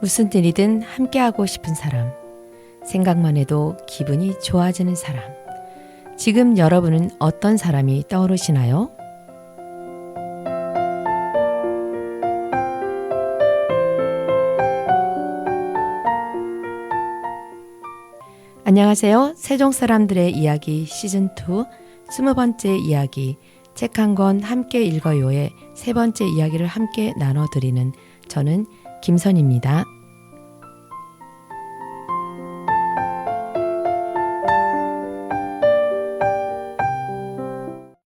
무슨 일이든 함께하고 싶은 사람, 생각만 해도 기분이 좋아지는 사람. 지금 여러분은 어떤 사람이 떠오르시나요? 안녕하세요. 세종 사람들의 이야기 시즌2 20번째 이야기 책 한 권 함께 읽어요의 세 번째 이야기를 함께 나눠드리는 저는 김선입니다.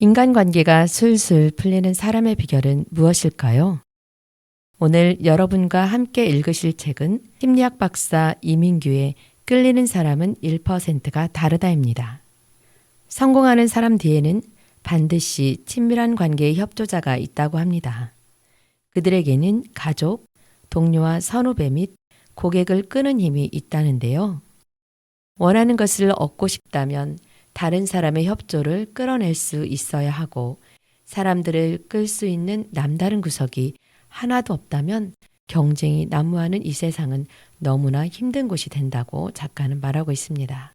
인간관계가 술술 풀리는 사람의 비결은 무엇일까요? 오늘 여러분과 함께 읽으실 책은 심리학 박사 이민규의 끌리는 사람은 1%가 다르다입니다. 성공하는 사람 뒤에는 반드시 친밀한 관계의 협조자가 있다고 합니다. 그들에게는 가족, 동료와 선후배 및 고객을 끄는 힘이 있다는데요. 원하는 것을 얻고 싶다면 다른 사람의 협조를 끌어낼 수 있어야 하고 사람들을 끌 수 있는 남다른 구석이 하나도 없다면 경쟁이 난무하는 이 세상은 너무나 힘든 곳이 된다고 작가는 말하고 있습니다.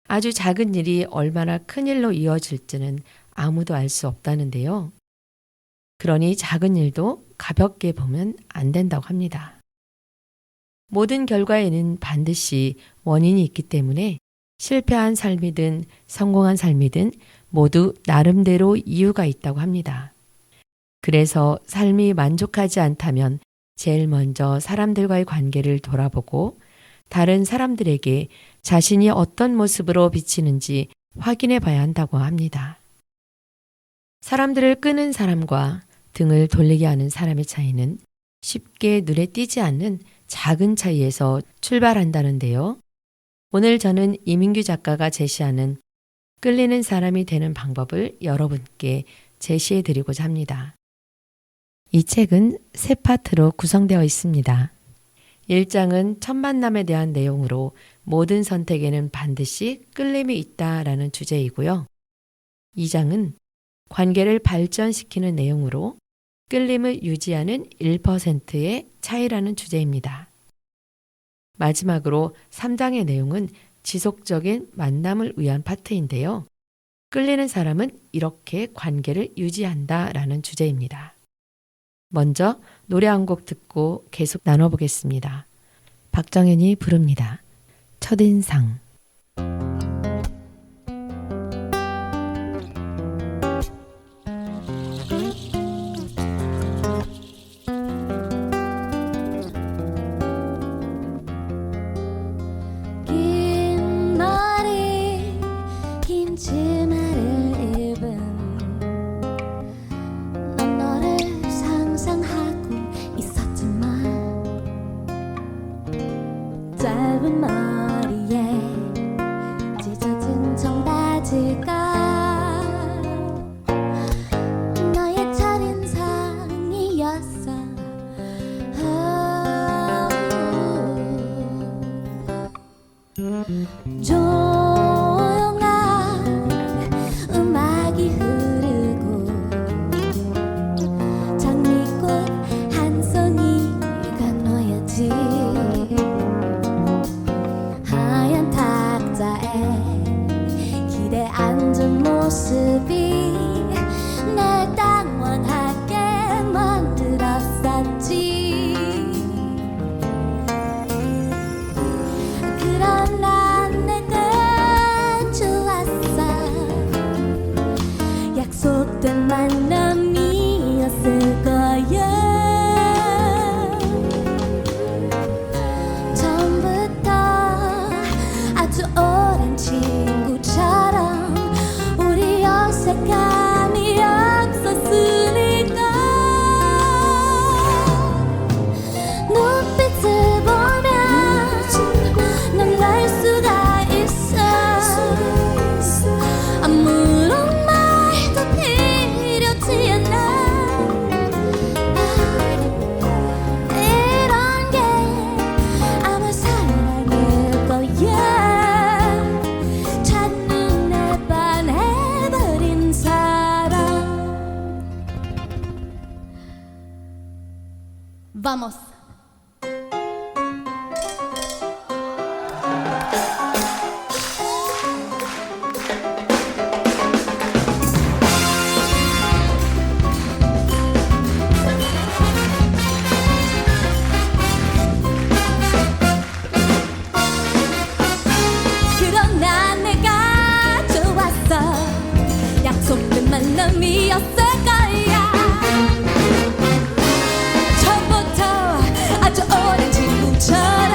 아주 작은 일이 얼마나 큰 일로 이어질지는 아무도 알 수 없다는데요. 그러니 작은 일도 가볍게 보면 안 된다고 합니다. 모든 결과에는 반드시 원인이 있기 때문에 실패한 삶이든 성공한 삶이든 모두 나름대로 이유가 있다고 합니다. 그래서 삶이 만족하지 않다면 제일 먼저 사람들과의 관계를 돌아보고 다른 사람들에게 자신이 어떤 모습으로 비치는지 확인해 봐야 한다고 합니다. 사람들을 끄는 사람과 등을 돌리게 하는 사람의 차이는 쉽게 눈에 띄지 않는 작은 차이에서 출발한다는데요. 오늘 저는 이민규 작가가 제시하는 끌리는 사람이 되는 방법을 여러분께 제시해 드리고자 합니다. 이 책은 세 파트로 구성되어 있습니다. 1장은 첫 만남에 대한 내용으로 모든 선택에는 반드시 끌림이 있다라는 주제이고요. 2장은 관계를 발전시키는 내용으로 끌림을 유지하는 1%의 차이라는 주제입니다. 마지막으로 3장의 내용은 지속적인 만남을 위한 파트인데요. 끌리는 사람은 이렇게 관계를 유지한다라는 주제입니다. 먼저 노래 한 곡 듣고 계속 나눠보겠습니다. 박정현이 부릅니다. 첫인상. 짧은 머리에 찢어진 청바지가 너의 첫인상이었어. 조용한 음악이 흐르고 장미꽃 한 송이가 놓여지 하얀 탁자에 기대 앉은 모습이 날 당황하게 만들었었지. 그러나 내가 좋았어. 약속된 만남이었을 거야. 오랜 친구처럼 우리 어색함이 없었으니까. 눈빛을 보면 난 알 수가 있어. 아무런 말도 필요치 않아. 이런 게 아무 사랑일 거야. Vamos. 만남이었을 거야. 처음부터 아주 오랜 친구처럼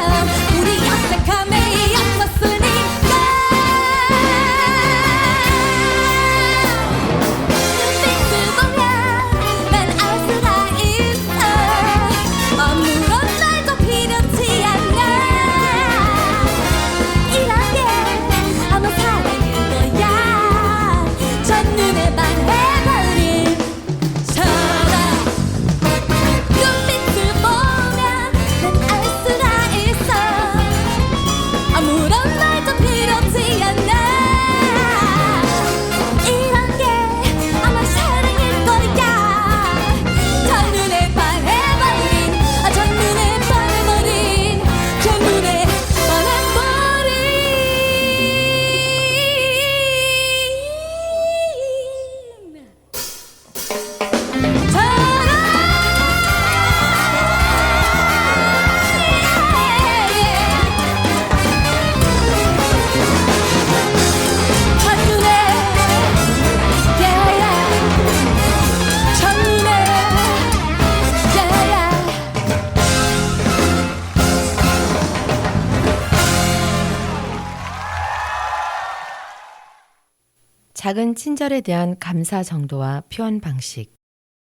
우리 어색함에 였었으니까. 눈빛을 보면 난 알 수가 있어. 아무런 말도 필요치 않아. 이런 게 아마 사랑일 거야. 첫눈에 반해버린 사랑. 눈빛을 보면 난 알 수가 있어. 아무런 말도 필요치 않아. 이런 게 아마 사랑일 거야. 첫눈에 반해버린, 첫눈에 반해버린, 첫눈에 반해버린 작은 친절에 대한 감사 정도와 표현 방식.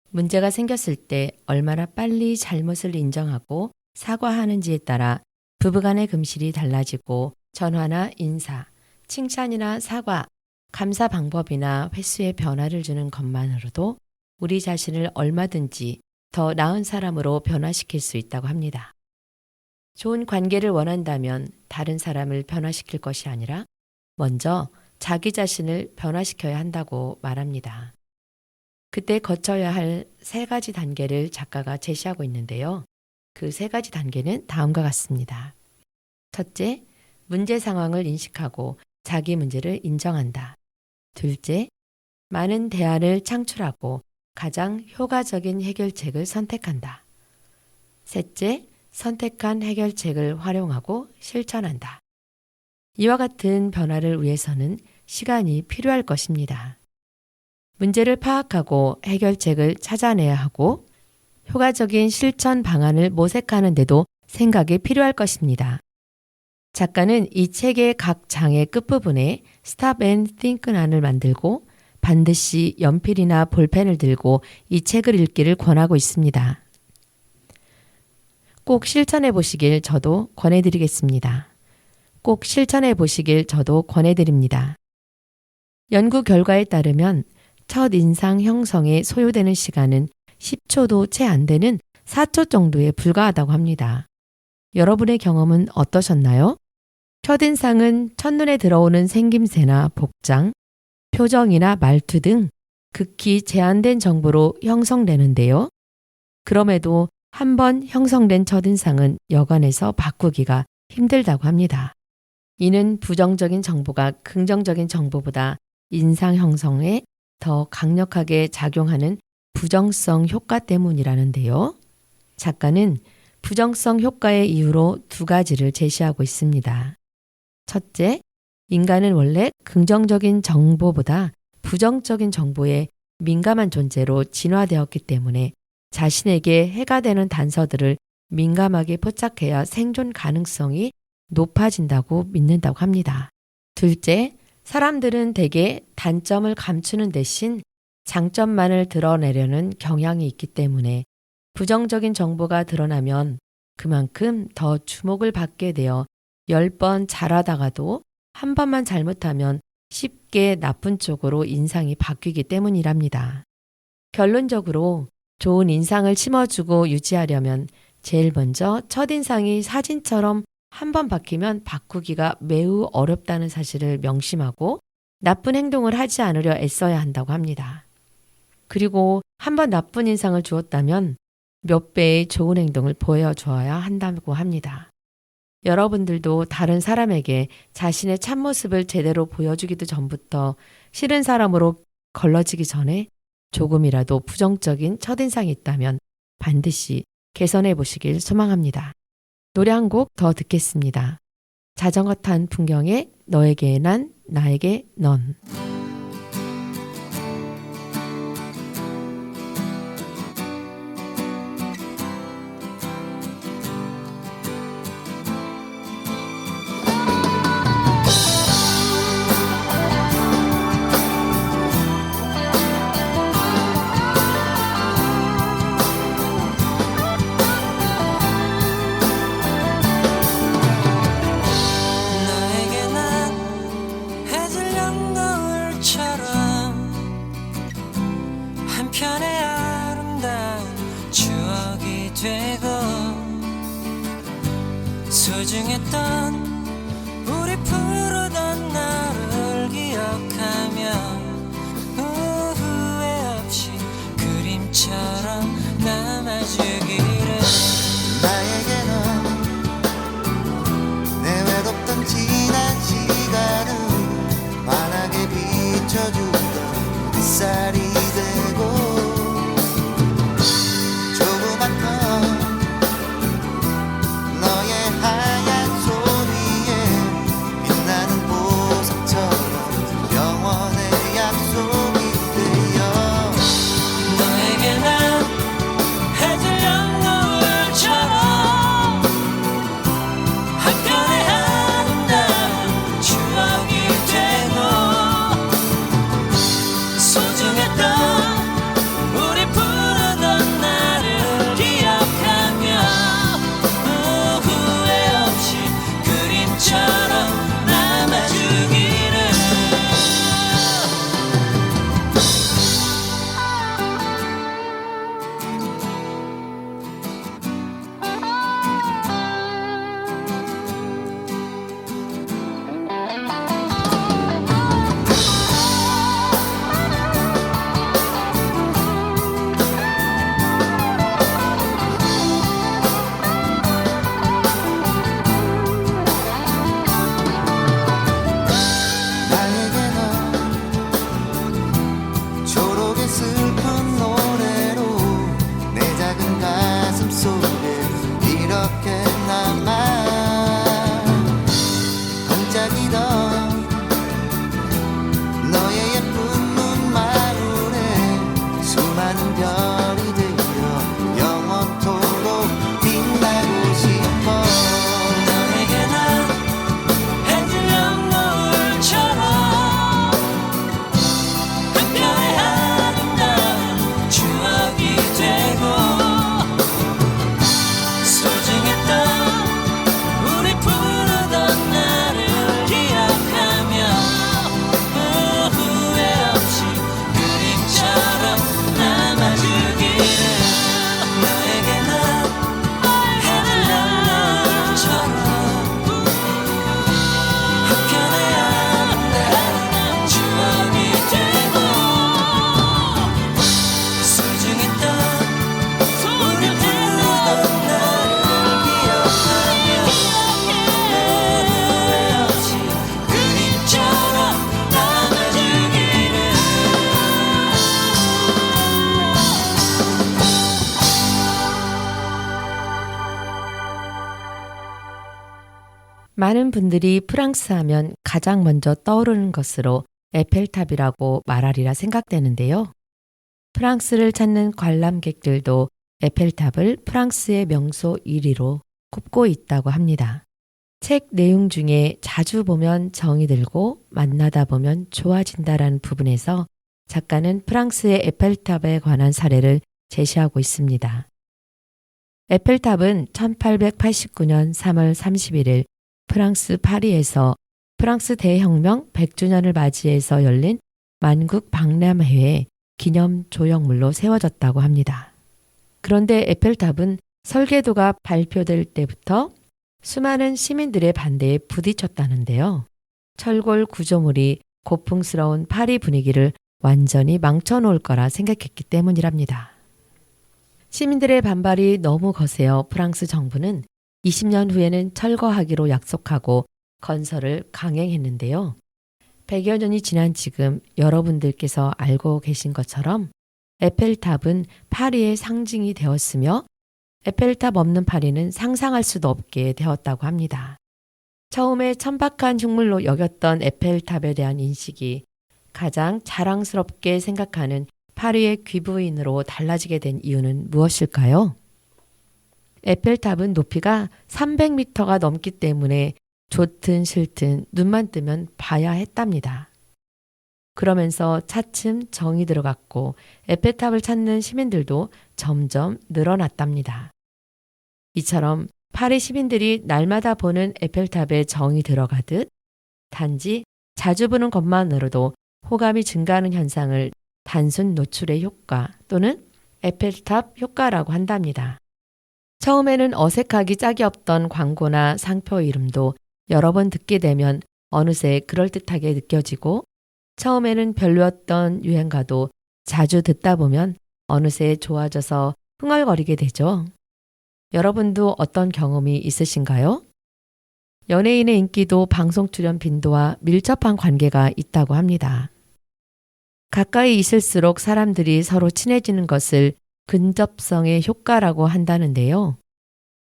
문제가 생겼을 때 얼마나 빨리 잘못을 인정하고 사과하는지에 따라 부부간의 금실이 달라지고 전화나 인사, 칭찬이나 사과, 감사 방법이나 횟수의 변화를 주는 것만으로도 우리 자신을 얼마든지 더 나은 사람으로 변화시킬 수 있다고 합니다. 좋은 관계를 원한다면 다른 사람을 변화시킬 것이 아니라 먼저 자기 자신을 변화시켜야 한다고 말합니다. 그때 거쳐야 할 3가지 단계를 작가가 제시하고 있는데요. 그 3가지 단계는 다음과 같습니다. 첫째, 문제 상황을 인식하고 자기 문제를 인정한다. 둘째, 많은 대안을 창출하고 가장 효과적인 해결책을 선택한다. 셋째, 선택한 해결책을 활용하고 실천한다. 이와 같은 변화를 위해서는 시간이 필요할 것입니다. 문제를 파악하고 해결책을 찾아내야 하고 효과적인 실천 방안을 모색하는 데도 생각이 필요할 것입니다. 작가는 이 책의 각 장의 끝부분에 스탑 앤 띵크란을 만들고 반드시 연필이나 볼펜을 들고 이 책을 읽기를 권하고 있습니다. 꼭 실천해 보시길 저도 권해드리겠습니다. 꼭 실천해 보시길 저도 권해드립니다. 연구 결과에 따르면 첫 인상 형성에 소요되는 시간은 10초도 채 안 되는 4초 정도에 불과하다고 합니다. 여러분의 경험은 어떠셨나요? 첫인상은 첫눈에 들어오는 생김새나 복장, 표정이나 말투 등 극히 제한된 정보로 형성되는데요. 그럼에도 한번 형성된 첫인상은 여간해서 바꾸기가 힘들다고 합니다. 이는 부정적인 정보가 긍정적인 정보보다 인상 형성에 더 강력하게 작용하는 부정성 효과 때문이라는데요. 작가는 부정성 효과의 이유로 2가지를 제시하고 있습니다. 첫째, 인간은 원래 긍정적인 정보보다 부정적인 정보에 민감한 존재로 진화되었기 때문에 자신에게 해가 되는 단서들을 민감하게 포착해야 생존 가능성이 높아진다고 믿는다고 합니다. 둘째, 사람들은 대개 단점을 감추는 대신 장점만을 드러내려는 경향이 있기 때문에 부정적인 정보가 드러나면 그만큼 더 주목을 받게 되어 10번 잘하다가도 한 번만 잘못하면 쉽게 나쁜 쪽으로 인상이 바뀌기 때문이랍니다. 결론적으로 좋은 인상을 심어주고 유지하려면 제일 먼저 첫인상이 사진처럼 한 번 바뀌면 바꾸기가 매우 어렵다는 사실을 명심하고 나쁜 행동을 하지 않으려 애써야 한다고 합니다. 그리고 한 번 나쁜 인상을 주었다면 몇 배의 좋은 행동을 보여주어야 한다고 합니다. 여러분들도 다른 사람에게 자신의 참모습을 제대로 보여주기도 전부터 싫은 사람으로 걸러지기 전에 조금이라도 부정적인 첫인상이 있다면 반드시 개선해 보시길 소망합니다. 노래 한 곡 더 듣겠습니다. 자전거 탄 풍경에 너에게 난 나에게 넌. 소중했던 우리 푸르던 날을 기억하며 후회 없이 그림처럼 남아주기를. 나에게는 내 외롭던 지난 시간을 환하게 비춰주던 햇살이 되고 조그맣던 너의 하얀 손 위에 빛나는 보석처럼 영원의 약속이 되어 너에게 난 해질녘 노을처럼 한편의 아름다운 추억이 되고 소중했던 우리 푸르던 날을 기억하며 후회 없이 그림처럼 남아주기를. 나에게는 초록의 슬픈 노래로 내 작은 가슴 속에 이렇게 남아 반짝이던 너의 예쁜 눈망울에 수많은 별이 되어 영원토록 빛나고 싶어. 너에게 난 해질녘 노을처럼 한편의 아름다운 추억이 되고 소중했던 우리 푸르던 날을 기억하며 후회 없이 그림처럼 남아주기를. 너에게 난 해질녘 노을처럼 한편의 아름다운 추억이 되고 소중했던 우리 푸르던 날을 기억하며 후회 없이 그림처럼 남아주기를. 많은 분들이 프랑스 하면 가장 먼저 떠오르는 것으로 에펠탑이라고 말하리라 생각되는데요. 프랑스를 찾는 관람객들도 에펠탑을 프랑스의 명소 1위로 꼽고 있다고 합니다. 책 내용 중에 자주 보면 정이 들고 만나다 보면 좋아진다라는 부분에서 작가는 프랑스의 에펠탑에 관한 사례를 제시하고 있습니다. 에펠탑은 1889년 3월 31일 프랑스 파리에서 프랑스 대혁명 100주년을 맞이해서 열린 만국 박람회의 기념 조형물로 세워졌다고 합니다. 그런데 에펠탑은 설계도가 발표될 때부터 수많은 시민들의 반대에 부딪혔다는데요. 철골 구조물이 고풍스러운 파리 분위기를 완전히 망쳐놓을 거라 생각했기 때문이랍니다. 시민들의 반발이 너무 거세어 프랑스 정부는 20년 후에는 철거하기로 약속하고 건설을 강행했는데요. 100여 년이 지난 지금 여러분들께서 알고 계신 것처럼 에펠탑은 파리의 상징이 되었으며 에펠탑 없는 파리는 상상할 수도 없게 되었다고 합니다. 처음에 천박한 흉물로 여겼던 에펠탑에 대한 인식이 가장 자랑스럽게 생각하는 파리의 귀부인으로 달라지게 된 이유는 무엇일까요? 에펠탑은 높이가 300m가 넘기 때문에 좋든 싫든 눈만 뜨면 봐야 했답니다. 그러면서 차츰 정이 들어갔고 에펠탑을 찾는 시민들도 점점 늘어났답니다. 이처럼 파리 시민들이 날마다 보는 에펠탑에 정이 들어가듯 단지 자주 보는 것만으로도 호감이 증가하는 현상을 단순 노출의 효과 또는 에펠탑 효과라고 한답니다. 처음에는 어색하기 짝이 없던 광고나 상표 이름도 여러 번 듣게 되면 어느새 그럴듯하게 느껴지고 처음에는 별로였던 유행가도 자주 듣다 보면 어느새 좋아져서 흥얼거리게 되죠. 여러분도 어떤 경험이 있으신가요? 연예인의 인기도 방송 출연 빈도와 밀접한 관계가 있다고 합니다. 가까이 있을수록 사람들이 서로 친해지는 것을 근접성의 효과라고 한다는데요.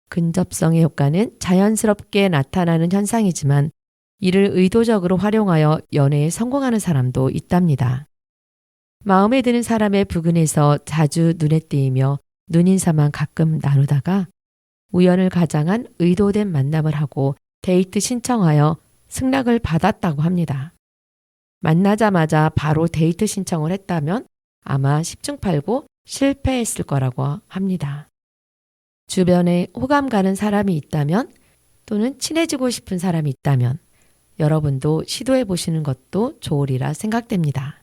근접성의 효과는 자연스럽게 나타나는 현상이지만 이를 의도적으로 활용하여 연애에 성공하는 사람도 있답니다. 마음에 드는 사람의 부근에서 자주 눈에 띄이며 눈인사만 가끔 나누다가 우연을 가장한 의도된 만남을 하고 데이트 신청하여 승낙을 받았다고 합니다. 만나자마자 바로 데이트 신청을 했다면 아마 10중 8구 실패했을 거라고 합니다. 주변에 호감 가는 사람이 있다면 또는 친해지고 싶은 사람이 있다면 여러분도 시도해 보시는 것도 좋으리라 생각됩니다.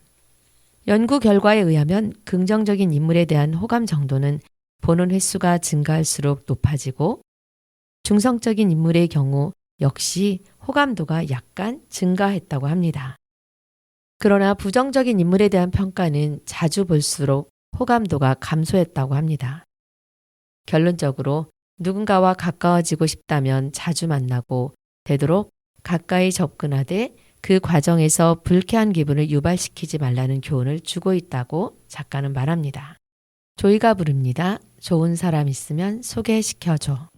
연구 결과에 의하면 긍정적인 인물에 대한 호감 정도는 보는 횟수가 증가할수록 높아지고 중성적인 인물의 경우 역시 호감도가 약간 증가했다고 합니다. 그러나 부정적인 인물에 대한 평가는 자주 볼수록 호감도가 감소했다고 합니다. 결론적으로 누군가와 가까워지고 싶다면 자주 만나고 되도록 가까이 접근하되 그 과정에서 불쾌한 기분을 유발시키지 말라는 교훈을 주고 있다고 작가는 말합니다. 조이가 부릅니다. 좋은 사람 있으면 소개시켜줘.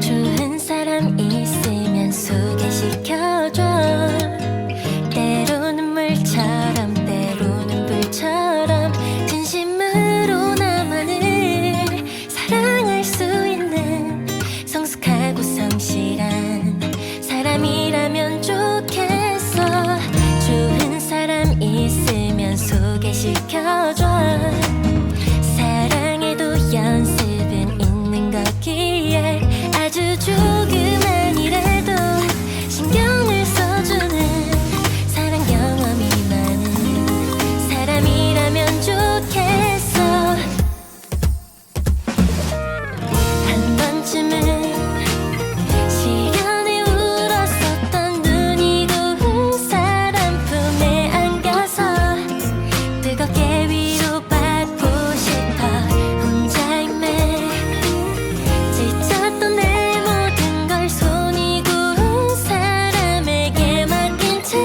좋은 사람 있으면 소개시켜줘. 때로는 물처럼 때로는 불처럼 진심으로 나만을 사랑할 수 있는 성숙하고 성실한 사람이라면 좋겠어. 좋은 사람 있으면 소개시켜줘. 사랑에도 연습은 있는 거기에 아주 조그만이라도 신경을 써주는 사랑 경험이 많은 사람이라면 좋겠어. 한 번쯤은 시련에 울었었던 눈이 고운 사람 품에 안겨서 뜨겁게 위로받고 싶어. 혼자임에 지쳤던 내 모든 걸 손이 고운 사람에게 맡긴 채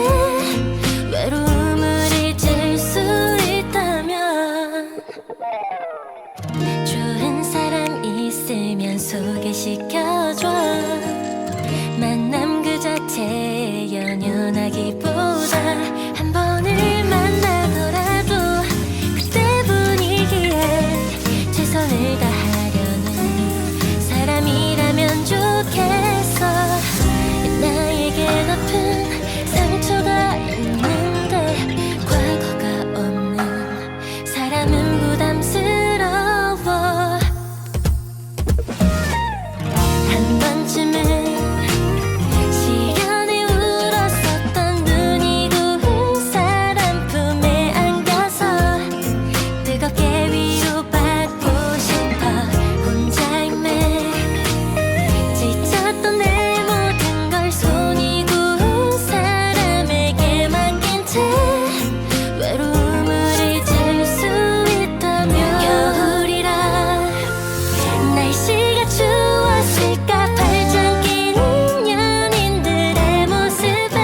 외로움을 잊을 수 있다면 좋은 사람 있으면 소개시켜줘. 만남 그 자체에 연연하기보다 한 번을 만나더라도 그때 분위기에 최선을 다하려는 사람이라면 좋겠어. 나에겐 아픈 상처가 있는데 과거가 없는 사람은 부담스러워. 한 번쯤은 시련에 울었었던 눈이 고운 사람 품에 안겨서 뜨겁게 위로받고 싶어. 혼자임에 지쳤던 내 모든 걸 손이 고운 사람에게 맡긴 채 외로움을 잊을 수 있다면 겨울이라 날씨가 추웠을까. 발장 끼는 연인들의 모습에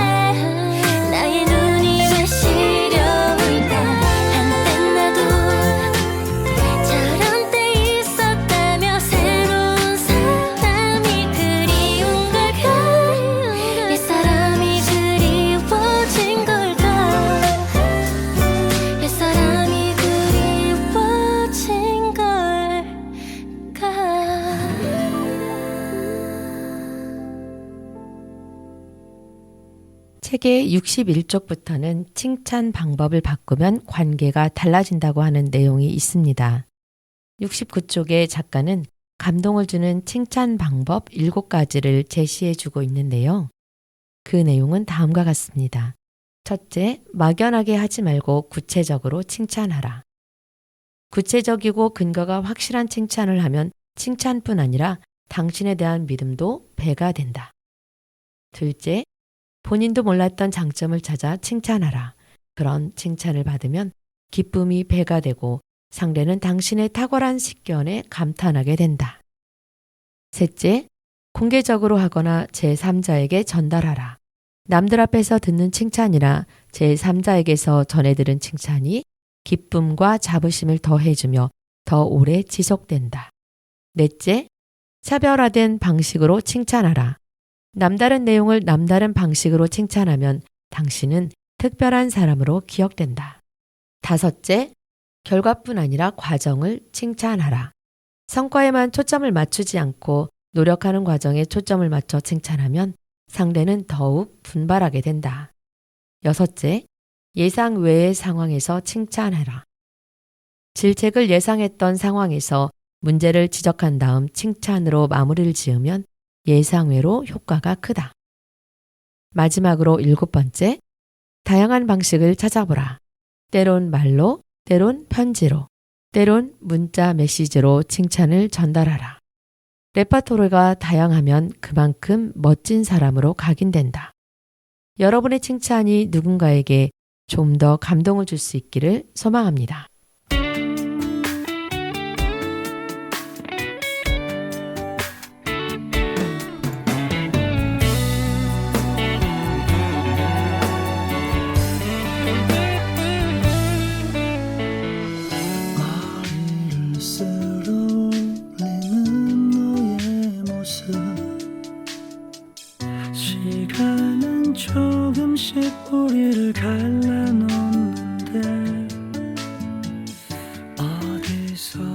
나의 눈이 왜 시려울까. 한때 나도 저런 때 있었다며 새로운 사람이 그리운 걸까. 옛사람이 그리워진 걸까. 옛사람이 그리워진 걸까. 책의 61쪽부터는 칭찬 방법을 바꾸면 관계가 달라진다고 하는 내용이 있습니다. 69쪽의 작가는 감동을 주는 칭찬 방법 7가지를 제시해 주고 있는데요. 그 내용은 다음과 같습니다. 첫째, 막연하게 하지 말고 구체적으로 칭찬하라. 구체적이고 근거가 확실한 칭찬을 하면 칭찬뿐 아니라 당신에 대한 믿음도 배가 된다. 둘째, 본인도 몰랐던 장점을 찾아 칭찬하라. 그런 칭찬을 받으면 기쁨이 배가 되고 상대는 당신의 탁월한 식견에 감탄하게 된다. 셋째, 공개적으로 하거나 제3자에게 전달하라. 남들 앞에서 듣는 칭찬이나 제3자에게서 전해들은 칭찬이 기쁨과 자부심을 더해주며 더 오래 지속된다. 넷째, 차별화된 방식으로 칭찬하라. 남다른 내용을 남다른 방식으로 칭찬하면 당신은 특별한 사람으로 기억된다. 다섯째, 결과뿐 아니라 과정을 칭찬하라. 성과에만 초점을 맞추지 않고 노력하는 과정에 초점을 맞춰 칭찬하면 상대는 더욱 분발하게 된다. 여섯째, 예상 외의 상황에서 칭찬해라. 질책을 예상했던 상황에서 문제를 지적한 다음 칭찬으로 마무리를 지으면 예상외로 효과가 크다. 마지막으로 7번째, 다양한 방식을 찾아보라. 때론 말로, 때론 편지로, 때론 문자 메시지로 칭찬을 전달하라. 레파토리가 다양하면 그만큼 멋진 사람으로 각인된다. 여러분의 칭찬이 누군가에게 좀 더 감동을 줄 수 있기를 소망합니다. 머리를 쓸어올리는 너의 모습 시간은 조금씩 우리를 갈라놓는데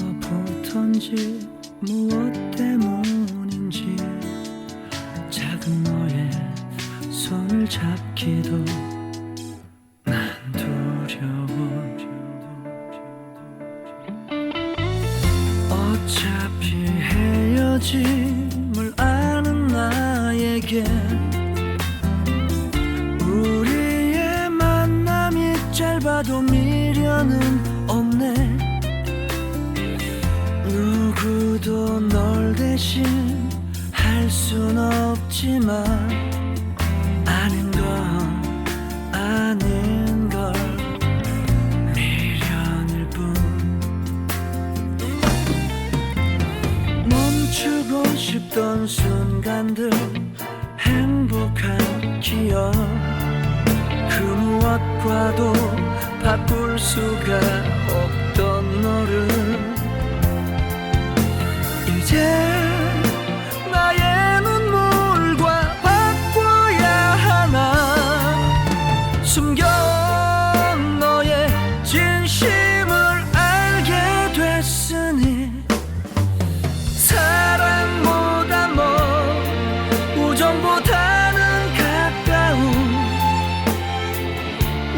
어디서부턴지 무엇 때문인지 작은 너의 손을 잡기도 난 두려워. 어차피 헤어짐을 아는 나에게 우리의 만남이 짧아도 미련은 없네. 누구도 널 대신 할 순 없지만 아는 건 아는 걸 미련일 뿐. 멈추고 싶던 순간들 행복한 기억 그 무엇과도 바꿀 수가 없던 너를 이제 나의 눈물과 바꿔야 하나. 숨겨온 너의 진심을 알게 됐으니 사랑보다 먼 우정보다는 가까운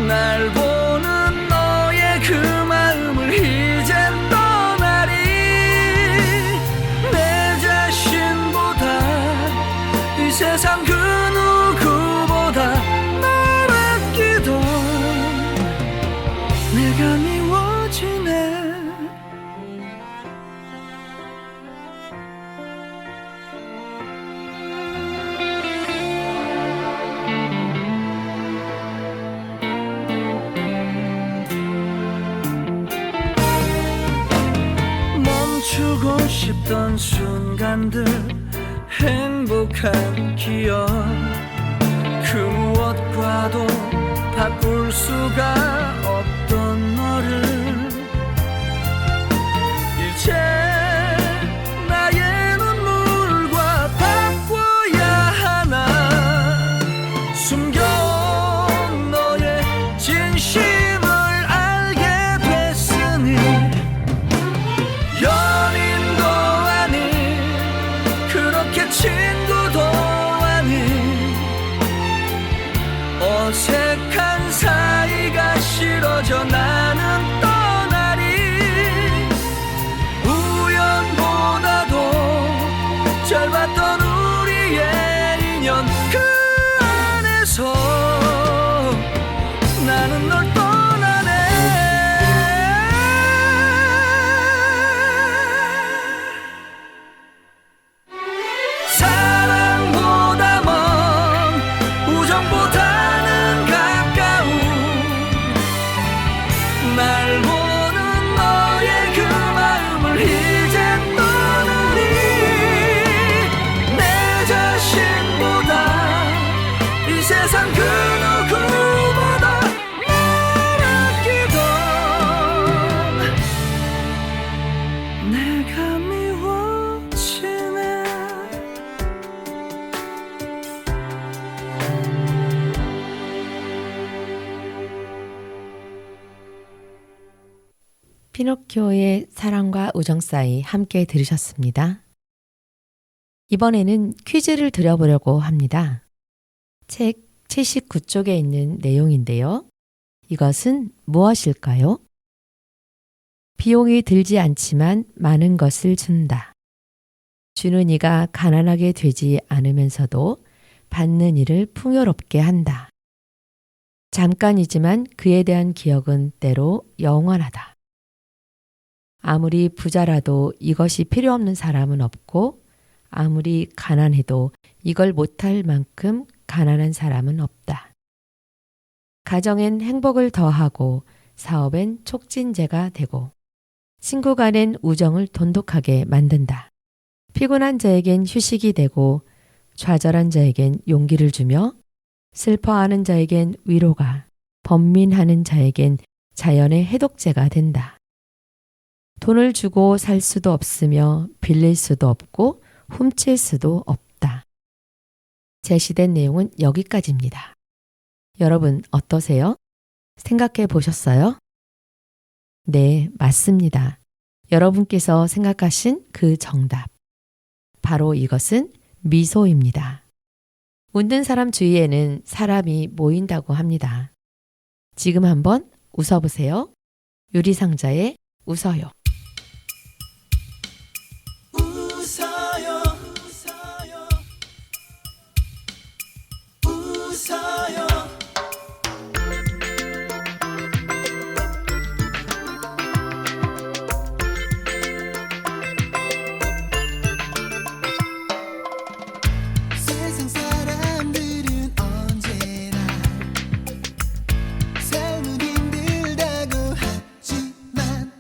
날 보는 너의 그 마음을 이젠 떠나리. 내 자신보다 이 세상 그 누구보다 날 아끼던 내가 미워지네. 멈추고 싶던 순간들 행복한 기억 그 무엇과도 바꿀 수가 없던 너를 이제 나의 눈물과 바꿔야 하나. 숨겨온 너의 진심을 알게 됐으니 연인도 아닌 그렇게 친구도 아닌 어색한 사이가 싫어져 나는 떠나리. 우연보다도 짧았던 우리의 인연 그 안에 피노키오의 사랑과 우정 사이 함께 들으셨습니다. 이번에는 퀴즈를 드려보려고 합니다. 책 79쪽에 있는 내용인데요. 이것은 무엇일까요? 비용이 들지 않지만 많은 것을 준다. 주는 이가 가난하게 되지 않으면서도 받는 이를 풍요롭게 한다. 잠깐이지만 그에 대한 기억은 때로 영원하다. 아무리 부자라도 이것이 필요 없는 사람은 없고 아무리 가난해도 이걸 못할 만큼 가난한 사람은 없다. 가정엔 행복을 더하고 사업엔 촉진제가 되고 친구 간엔 우정을 돈독하게 만든다. 피곤한 자에겐 휴식이 되고 좌절한 자에겐 용기를 주며 슬퍼하는 자에겐 위로가, 번민하는 자에겐 자연의 해독제가 된다. 돈을 주고 살 수도 없으며 빌릴 수도 없고 훔칠 수도 없다. 제시된 내용은 여기까지입니다. 여러분 어떠세요? 생각해 보셨어요? 네, 맞습니다. 여러분께서 생각하신 그 정답. 바로 이것은 미소입니다. 웃는 사람 주위에는 사람이 모인다고 합니다. 지금 한번 웃어보세요. 유리상자에 웃어요. 웃어요 웃어요 웃어요 세상 사람들은 언제나 삶은 힘들다고 하지만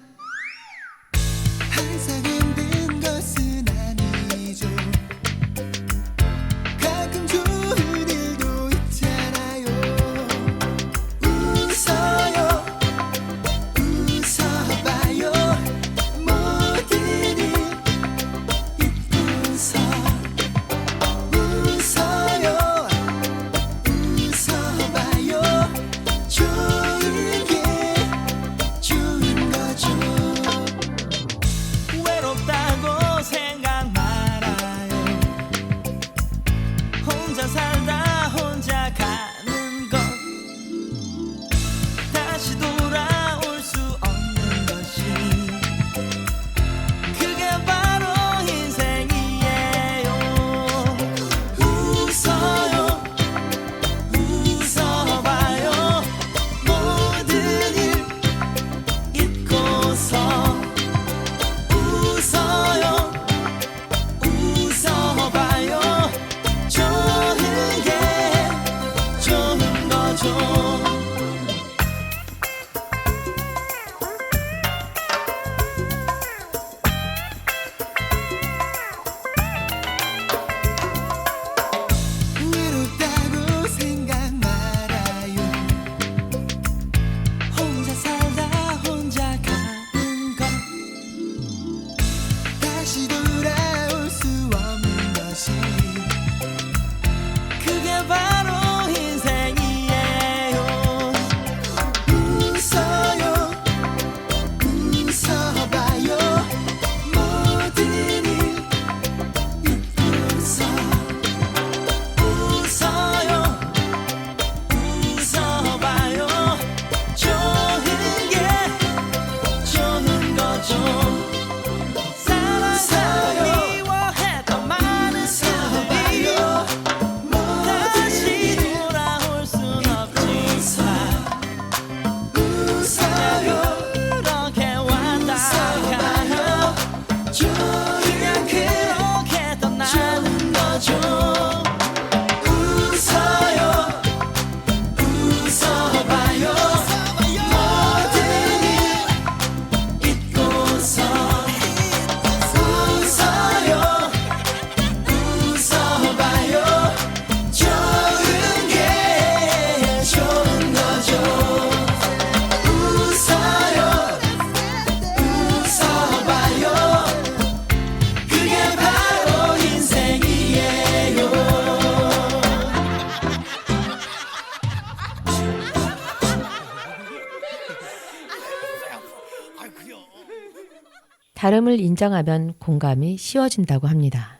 다름을 인정하면 공감이 쉬워진다고 합니다.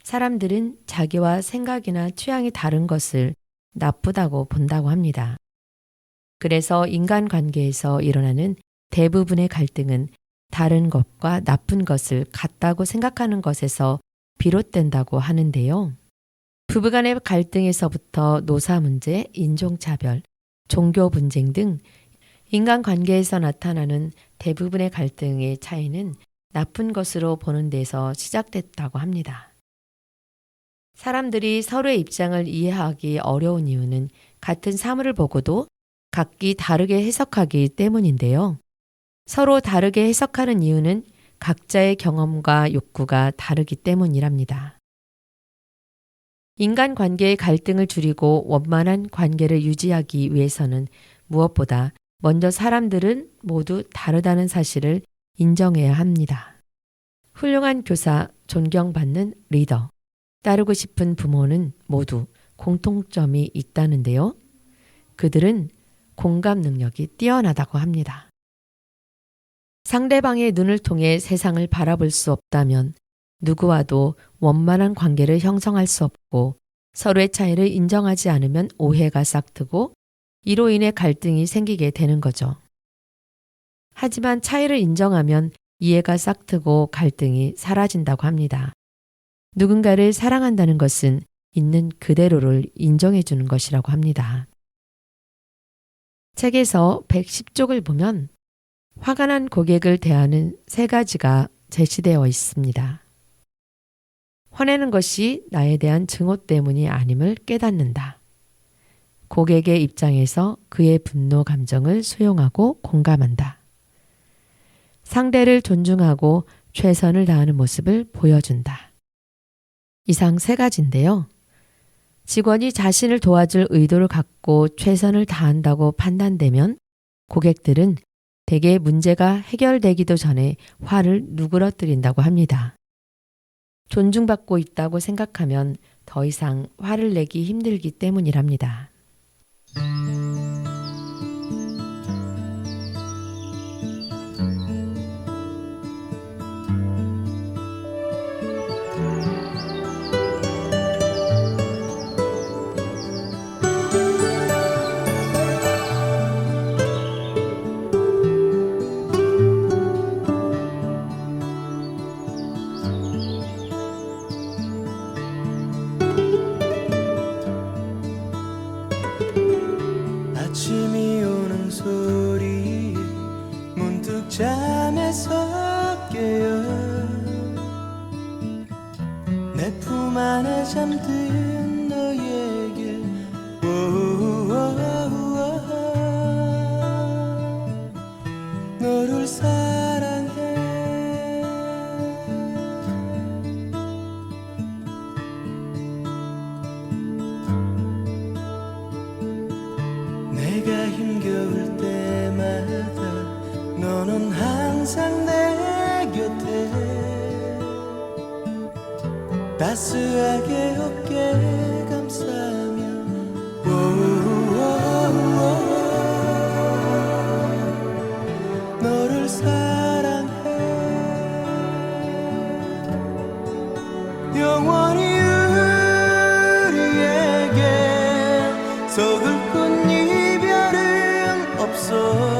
사람들은 자기와 생각이나 취향이 다른 것을 나쁘다고 본다고 합니다. 그래서 인간관계에서 일어나는 대부분의 갈등은 다른 것과 나쁜 것을 같다고 생각하는 것에서 비롯된다고 하는데요. 부부간의 갈등에서부터 노사 문제, 인종차별, 종교 분쟁 등 인간관계에서 나타나는 대부분의 갈등의 차이는 나쁜 것으로 보는 데서 시작됐다고 합니다. 사람들이 서로의 입장을 이해하기 어려운 이유는 같은 사물을 보고도 각기 다르게 해석하기 때문인데요. 서로 다르게 해석하는 이유는 각자의 경험과 욕구가 다르기 때문이랍니다. 인간관계의 갈등을 줄이고 원만한 관계를 유지하기 위해서는 무엇보다 먼저 사람들은 모두 다르다는 사실을 인정해야 합니다. 훌륭한 교사, 존경받는 리더, 따르고 싶은 부모는 모두 공통점이 있다는데요. 그들은 공감 능력이 뛰어나다고 합니다. 상대방의 눈을 통해 세상을 바라볼 수 없다면 누구와도 원만한 관계를 형성할 수 없고 서로의 차이를 인정하지 않으면 오해가 싹트고 이로 인해 갈등이 생기게 되는 거죠. 하지만 차이를 인정하면 이해가 싹트고 갈등이 사라진다고 합니다. 누군가를 사랑한다는 것은 있는 그대로를 인정해 주는 것이라고 합니다. 책에서 110쪽을 보면 화가 난 고객을 대하는 3가지가 제시되어 있습니다. 화내는 것이 나에 대한 증오 때문이 아님을 깨닫는다. 고객의 입장에서 그의 분노 감정을 수용하고 공감한다. 상대를 존중하고 최선을 다하는 모습을 보여준다. 이상 3가지인데요. 직원이 자신을 도와줄 의도를 갖고 최선을 다한다고 판단되면 고객들은 대개 문제가 해결되기도 전에 화를 누그러뜨린다고 합니다. 존중받고 있다고 생각하면 더 이상 화를 내기 힘들기 때문이랍니다. 아침이 오는 소리 문득 잠에서 깨어 내 품 안에 잠든 너에게 너를 사랑해 내가 힘겨울 때마다 너는 항상 내 곁에 따스하게 어깨 감싸며 너를 사랑해 영원히 우리에게 서글픈 이별은 없어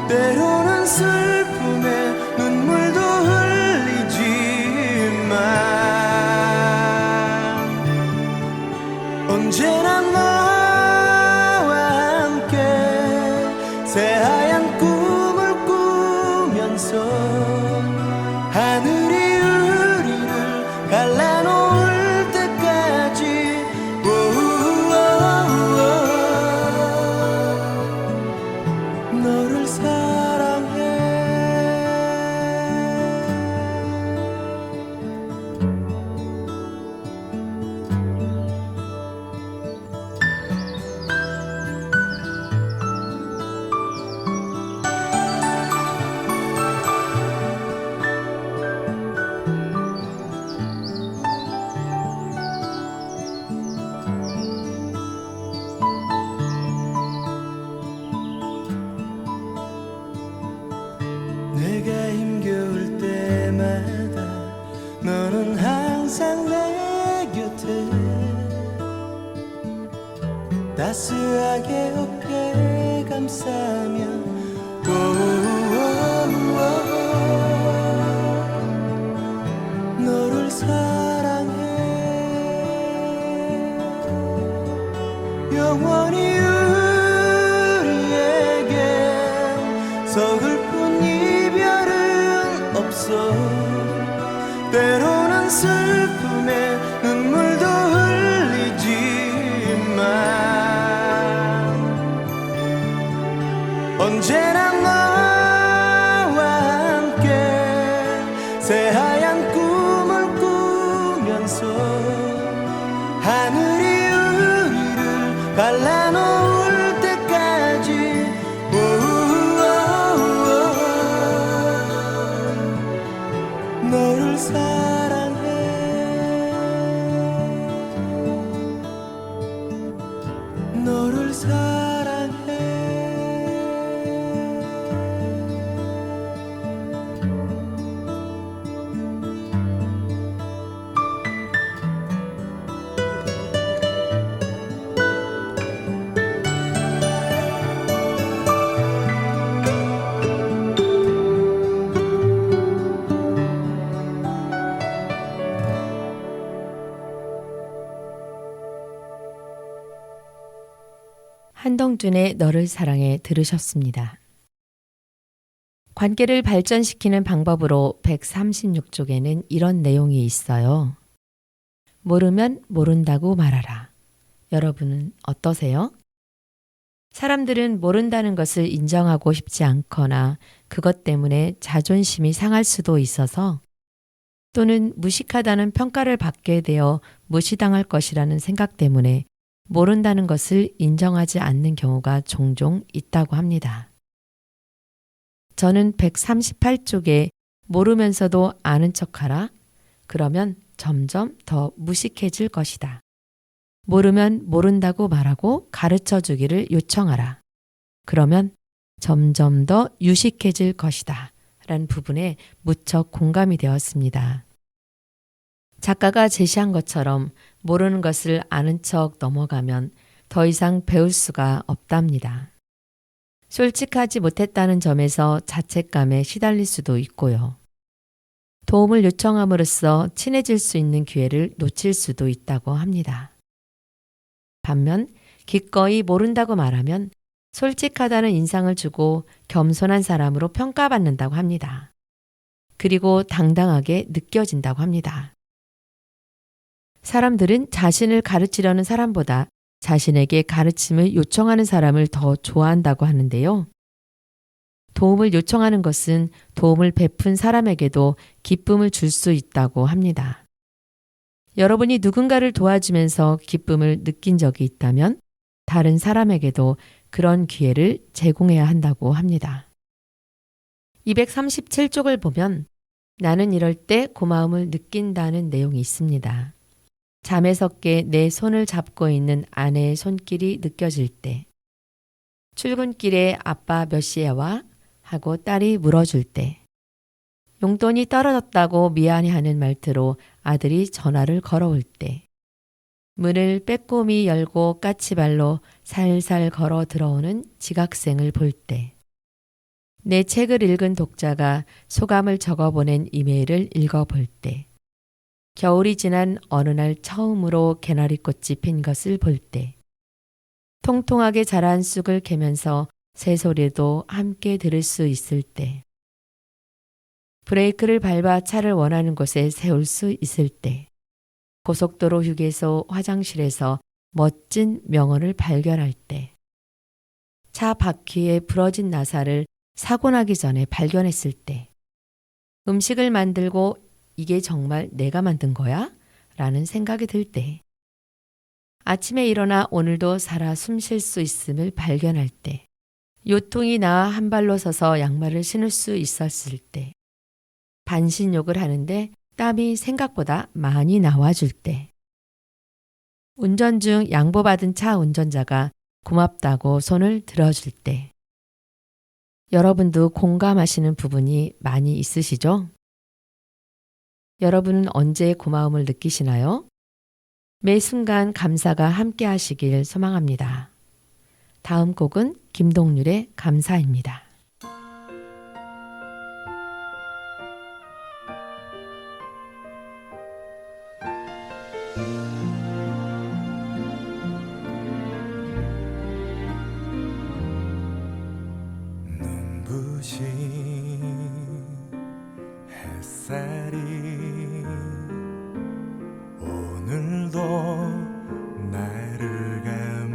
때로는 슬픔에 눈물도 흘리지만 언제나 너와 함께 새하얀 꿈을 꾸면서 하늘이 우리를 갈라 따스하게 어깨 감싸며 너를 사랑해 영원히 우리에겐 서글픈 이별은 없어 때로는 슬픔에 눈물도 흘리지만 언제나 너와 함께 새하얀 꿈을 꾸면서 하늘이 우리를 갈라놓을 때까지 너를 사랑해 너를 사랑해 한동준의 너를 사랑해 들으셨습니다. 관계를 발전시키는 방법으로 136쪽에는 이런 내용이 있어요. 모르면 모른다고 말하라. 여러분은 어떠세요? 사람들은 모른다는 것을 인정하고 싶지 않거나 그것 때문에 자존심이 상할 수도 있어서 또는 무식하다는 평가를 받게 되어 무시당할 것이라는 생각 때문에 모른다는 것을 인정하지 않는 경우가 종종 있다고 합니다. 저는 138쪽에 모르면서도 아는 척하라. 그러면 점점 더 무식해질 것이다. 모르면 모른다고 말하고 가르쳐 주기를 요청하라. 그러면 점점 더 유식해질 것이다. 라는 부분에 무척 공감이 되었습니다. 작가가 제시한 것처럼 모르는 것을 아는 척 넘어가면 더 이상 배울 수가 없답니다. 솔직하지 못했다는 점에서 자책감에 시달릴 수도 있고요. 도움을 요청함으로써 친해질 수 있는 기회를 놓칠 수도 있다고 합니다. 반면 기꺼이 모른다고 말하면 솔직하다는 인상을 주고 겸손한 사람으로 평가받는다고 합니다. 그리고 당당하게 느껴진다고 합니다. 사람들은 자신을 가르치려는 사람보다 자신에게 가르침을 요청하는 사람을 더 좋아한다고 하는데요. 도움을 요청하는 것은 도움을 베푼 사람에게도 기쁨을 줄 수 있다고 합니다. 여러분이 누군가를 도와주면서 기쁨을 느낀 적이 있다면 다른 사람에게도 그런 기회를 제공해야 한다고 합니다. 237쪽을 보면 나는 이럴 때 고마움을 느낀다는 내용이 있습니다. 잠에서 깨 내 손을 잡고 있는 아내의 손길이 느껴질 때, 출근길에 아빠 몇 시에 와? 하고 딸이 물어줄 때, 용돈이 떨어졌다고 미안해하는 말투로 아들이 전화를 걸어올 때, 문을 빼꼼히 열고 까치발로 살살 걸어 들어오는 지각생을 볼 때, 내 책을 읽은 독자가 소감을 적어보낸 이메일을 읽어볼 때, 겨울이 지난 어느 날 처음으로 개나리꽃이 핀 것을 볼 때, 통통하게 자란 쑥을 캐면서 새소리도 함께 들을 수 있을 때, 브레이크를 밟아 차를 원하는 곳에 세울 수 있을 때, 고속도로 휴게소 화장실에서 멋진 명언을 발견할 때, 차 바퀴에 부러진 나사를 사고 나기 전에 발견했을 때, 음식을 만들고 이게 정말 내가 만든 거야? 라는 생각이 들 때, 아침에 일어나 오늘도 살아 숨 쉴 수 있음을 발견할 때, 요통이 나 한 발로 서서 양말을 신을 수 있었을 때, 반신욕을 하는데 땀이 생각보다 많이 나와줄 때, 운전 중 양보받은 차 운전자가 고맙다고 손을 들어줄 때, 여러분도 공감하시는 부분이 많이 있으시죠? 여러분은 언제 고마움을 느끼시나요? 매 순간 감사가 함께 하시길 소망합니다. 다음 곡은 김동률의 감사입니다. 눈부신 햇살이 오늘도 나를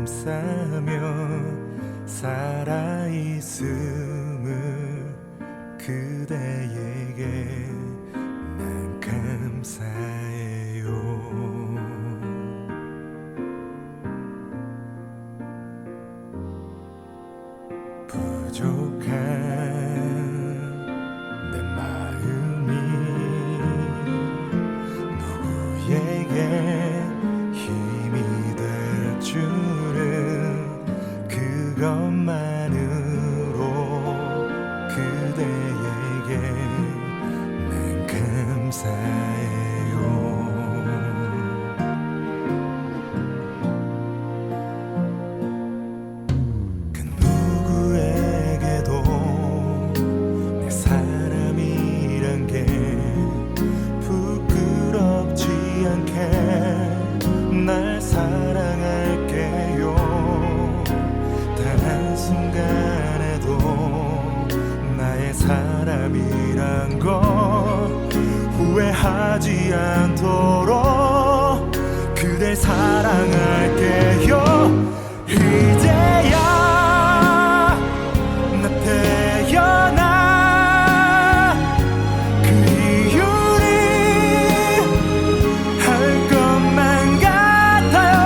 감싸며 살아있음을 그대에게 난 감사해요. 부족한 내 마음이 누구에게 힘이 될 줄은 그것만으로 그대에게 난 감사해요. 그 누구에게도 내 사람이란 게 부끄럽지 않게 날 사랑할게요. 단 한순간에도 나의 사람이란 걸 후회하지 않도록 그댈 사랑할게요. 이제야 나 태어나 그 이유를 할 것만 같아요.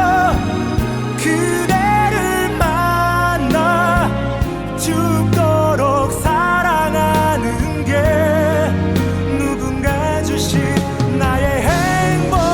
그대를 만나 죽도록 사랑하는 게 누군가 주신 나의 행복이죠.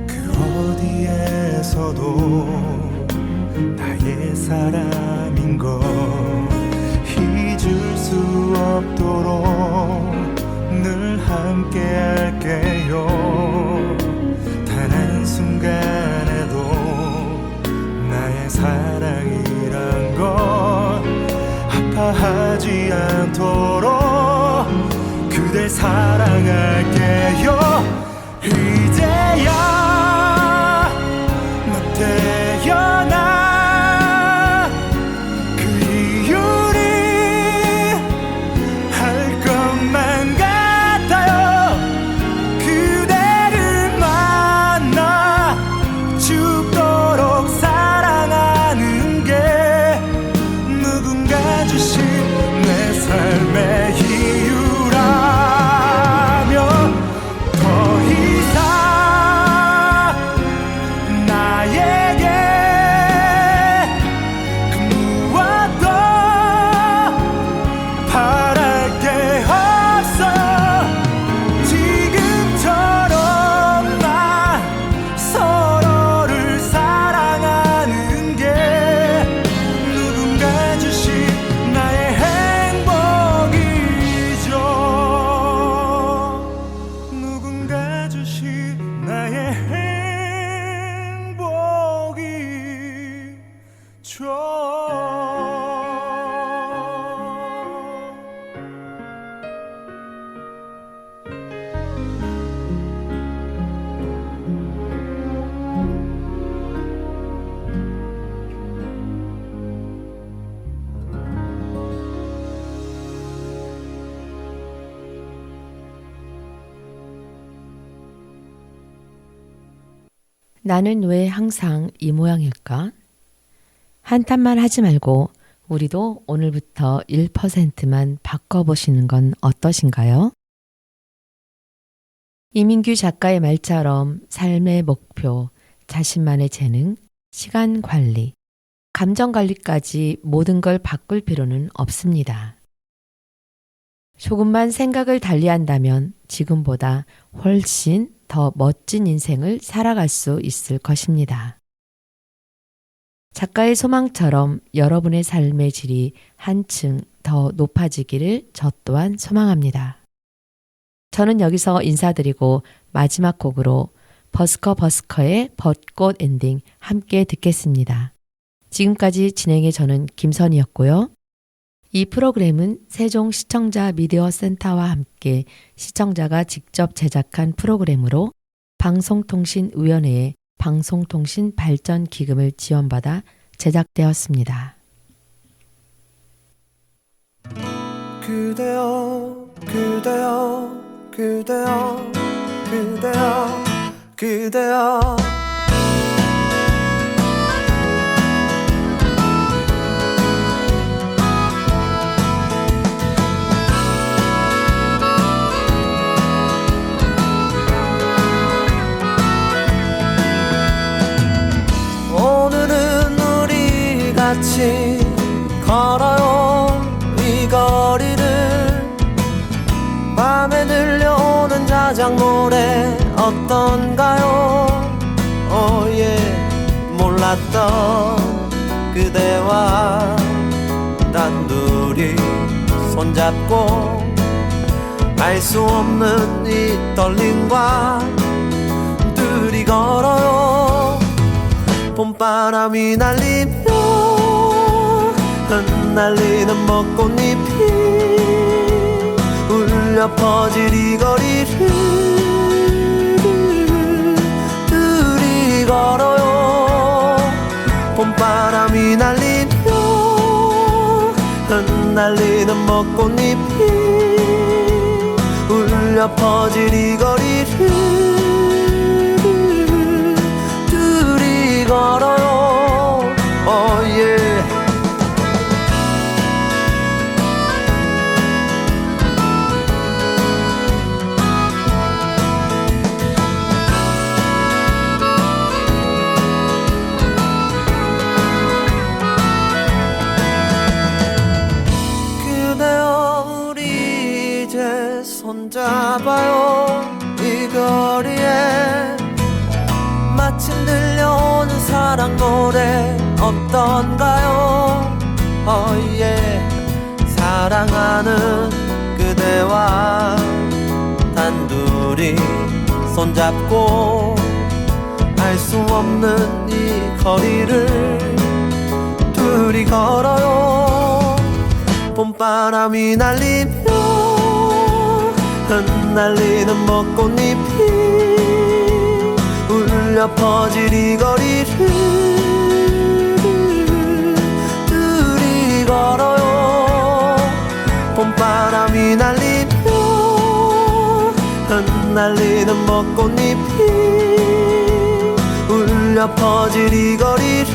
그 어디에서도 나의 사람인 걸 잊을 수 없도록 늘 함께 할게요. 단 한순간에도 나의 사랑이란 걸 아파하지 않도록 그댈 사랑할게요. 이제야 나 태어나 그 이유를 할 것만 같아요. 그대를 만나 죽도록 사랑하는 게 누군가 주신 내 삶의 이유라면 더 이상 나에게 그 무엇도 바랄 게 없어. 지금처럼만 서로를 사랑하는 게 누군가 주신 나의 행복이죠. 누군가 주신 나의 행복이죠. 나는 왜 항상 이 모양일까? 한탄만 하지 말고 우리도 오늘부터 1%만 바꿔보시는 건 어떠신가요? 이민규 작가의 말처럼 삶의 목표, 자신만의 재능, 시간 관리, 감정 관리까지 모든 걸 바꿀 필요는 없습니다. 조금만 생각을 달리한다면 지금보다 훨씬 더 멋진 인생을 살아갈 수 있을 것입니다. 작가의 소망처럼 여러분의 삶의 질이 한층 더 높아지기를 저 또한 소망합니다. 저는 여기서 인사드리고 마지막 곡으로 버스커의 벚꽃 엔딩 함께 듣겠습니다. 지금까지 진행의 저는 김선이었고요. 이 프로그램은 세종 시청자 미디어 센터와 함께 시청자가 직접 제작한 프로그램으로 방송통신위원회의 방송통신 발전 기금을 지원받아 제작되었습니다. 그대여 그대여 그대여 그대여 그대여 오늘은 우리 같이 걸어요 이 거리를 밤에 들려오는 자작 노래 어떤가요? 몰랐던 그대와 단둘이 손잡고 알 수 없는 이 떨림과 둘이 걸어요 봄바람이 날리며 흩날리는 벚꽃잎이 울려 퍼질 이 거리를 둘이 걸어요 봄바람이 날리며 흩날리는 벚꽃잎이 울려 퍼질 이 거리를 둘이 걸어요 그대여 우리 이제 손잡아요 이 거리에 마침 들려오는 사랑 노래 어떤가요? 사랑하는 그대와 단둘이 손잡고 알 수 없는 이 거리를 둘이 걸어요 봄바람이 날리며 흩날리는 벚꽃잎이 울려 퍼질 이 거리를 둘이 걸어요 봄바람이 날리며 흩날리는 벚꽃잎이 울려 퍼질 이 거리를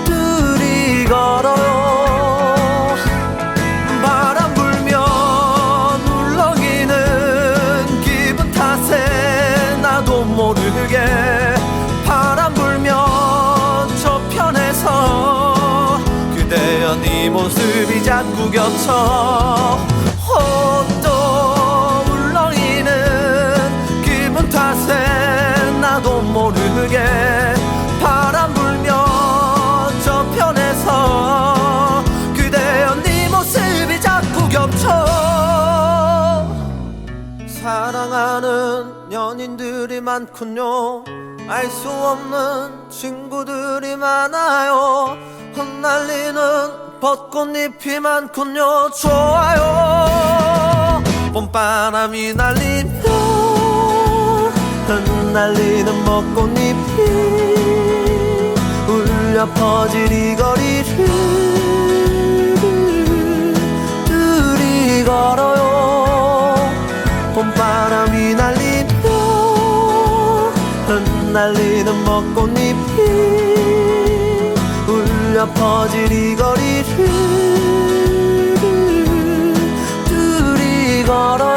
둘이 걸어요 바람 불면 울렁이는 기분 탓에 나도 모르게 바람 불면 저편에서 그대여 네 모습이 자꾸 겹쳐 또 울렁이는 기분 탓에 나도 모르게 바람 불면 저편에서 그대여 네 모습이 자꾸 겹쳐 사랑하는 연인들이 많군요 알 수 없는 친구들이 많아요 흩날리는 벚꽃잎이 많군요 좋아요 봄바람이 날리며 흩날리는 벚꽃잎이 울려 퍼질 이 거리를 둘이 걸어요 봄바람이 날리며 흩날리는 벚꽃잎이 울려 퍼질 이 거리를 둘이 걸어